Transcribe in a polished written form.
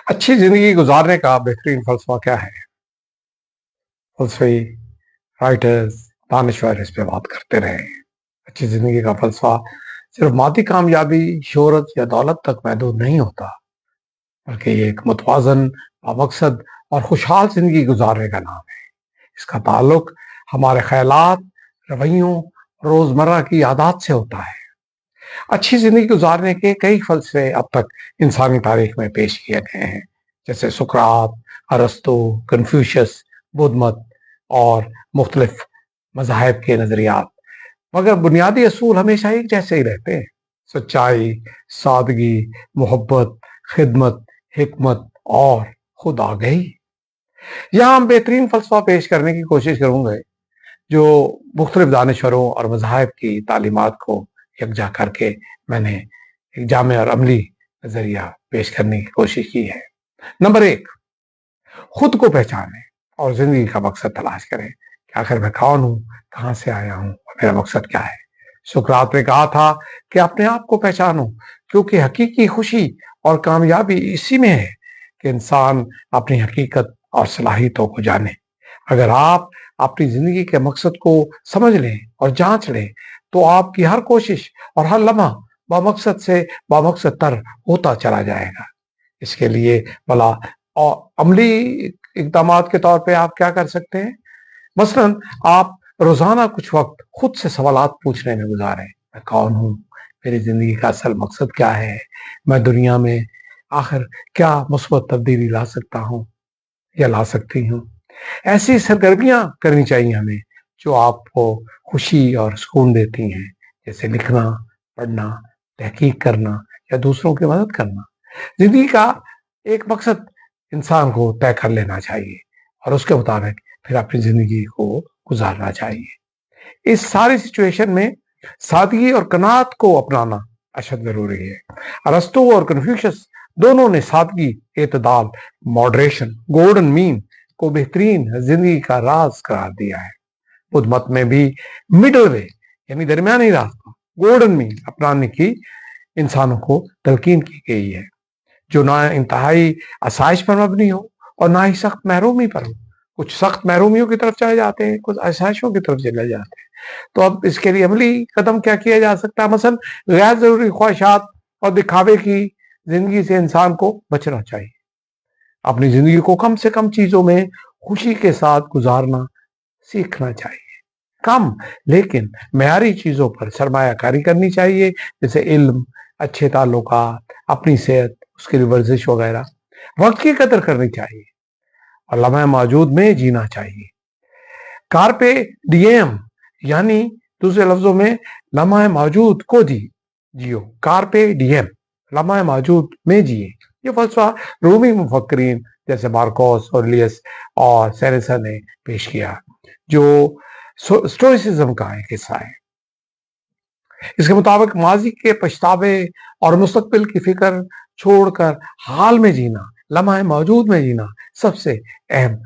अच्छी जिंदगी गुजारने का बेहतरीन फलसफा क्या है? फलसफी, राइटर्स, दानश्वर इस पे बात करते रहे। अच्छी जिंदगी का फलसफा सिर्फ मादी कामयाबी, शोहरत या दौलत तक महदूद नहीं होता, बल्कि ये एक मुतवाजन, बामकसद और खुशहाल जिंदगी गुजारने का नाम है। इसका ताल्लुक हमारे ख्यालात, रवैयों, रोजमर्रा की आदत से होता है। अच्छी जिंदगी गुजारने के कई फलसफे अब तक इंसानी तारीख में पेश किए गए हैं, जैसे सुकरात, अरस्तु, कन्फ्यूशियस, बुद्ध मत और मुख्तलिफ मज़ाहिब के नजरियात। मगर बुनियादी असूल हमेशा एक जैसे ही रहते हैं: सच्चाई, सादगी, मोहब्बत, खिदमत, हिकमत और खुद आगही। यहाँ हम बेहतरीन फलसफा पेश करने की कोशिश करूंगे जो मुख्तलिफ दानिश्वरों और मज़ाहिब की तालीमात को यकजा करके मैंने एक जामे और अमली नजरिया पेश करने की कोशिश की है। नंबर एक, खुद को पहचानें और जिंदगी का मकसद तलाश करें कि आखिर मैं कौन हूं, कहां से आया हूं और मेरा मकसद क्या है। सुकरात ने कहा था कि अपने आप को पहचानो, क्योंकि हकीकी खुशी और कामयाबी इसी में है कि इंसान अपनी हकीकत और सलाहियतों को जाने। अगर आप अपनी जिंदगी के मकसद को समझ लें और जांच लें, तो आपकी हर कोशिश और हर लम्हा बामकसद से बामकसद तर होता चला जाएगा। इसके लिए भला और अमली इकदाम के तौर पे आप क्या कर सकते हैं? मसलन आप रोजाना कुछ वक्त खुद से सवालात पूछने में गुजारें। मैं कौन हूँ? मेरी जिंदगी का असल मकसद क्या है? मैं दुनिया में आखिर क्या मुस्बत तब्दीली ला सकता हूँ या ला सकती हूँ? ऐसी सरगर्मियां करनी चाहिए हमें जो आपको खुशी और सुकून देती हैं, जैसे लिखना, पढ़ना, तहकीक करना या दूसरों की मदद करना। जिंदगी का एक मकसद इंसान को तय कर लेना चाहिए और उसके मुताबिक फिर अपनी जिंदगी को गुजारना चाहिए। इस सारी सिचुएशन में सादगी और कनात को अपनाना अशद जरूरी है। अरस्तु और कन्फ्यूशियस दोनों ने सादगी, एतदाल, मॉडरेशन, गोल्डन मीन को बेहतरीन जिंदगी का राज करार दिया है। बुद्ध मत में भी मिडल वे यानी दरमियानी रास्ता, गोल्डन मीन अपनाने की इंसानों को तलकीन की गई है, जो ना इंतहाई आसाइश पर मबनी हो और ना ही सख्त महरूमी पर हो। कुछ सख्त महरूमियों की तरफ चले जाते हैं, कुछ आसाइशों की तरफ चले जाते हैं। तो अब इसके लिए अमली कदम क्या किया जा सकता है? मसलन गैर जरूरी ख्वाहिशात और दिखावे की जिंदगी से इंसान को बचना चाहिए। अपनी जिंदगी को कम से कम चीजों में खुशी के साथ गुजारना सीखना चाहिए। कम लेकिन मेयारी चीजों पर सरमायाकारी करनी चाहिए, जैसे इल्म, अच्छे ताल्लुकात, अपनी सेहत, उसके लिए वर्जिश वगैरह। वक्त की कदर करनी चाहिए और लम्हा मौजूद में जीना चाहिए। कार्पे डिएम यानी दूसरे लफ्जों में लम्हा मौजूद को जियो। कार्पे डिएम, लम्हा मौजूद में जिए। ये फलसफा रूमी मुफक्करीन जैसे मार्कोस ऑरेलियस और सेनेसर ने पेश किया, जो स्टोइसिज्म का एक हिस्सा है। इसके मुताबिक माजी के पछतावे और मुस्तकबिल की फिक्र छोड़कर हाल में जीना, लम्हा मौजूद में जीना सबसे अहम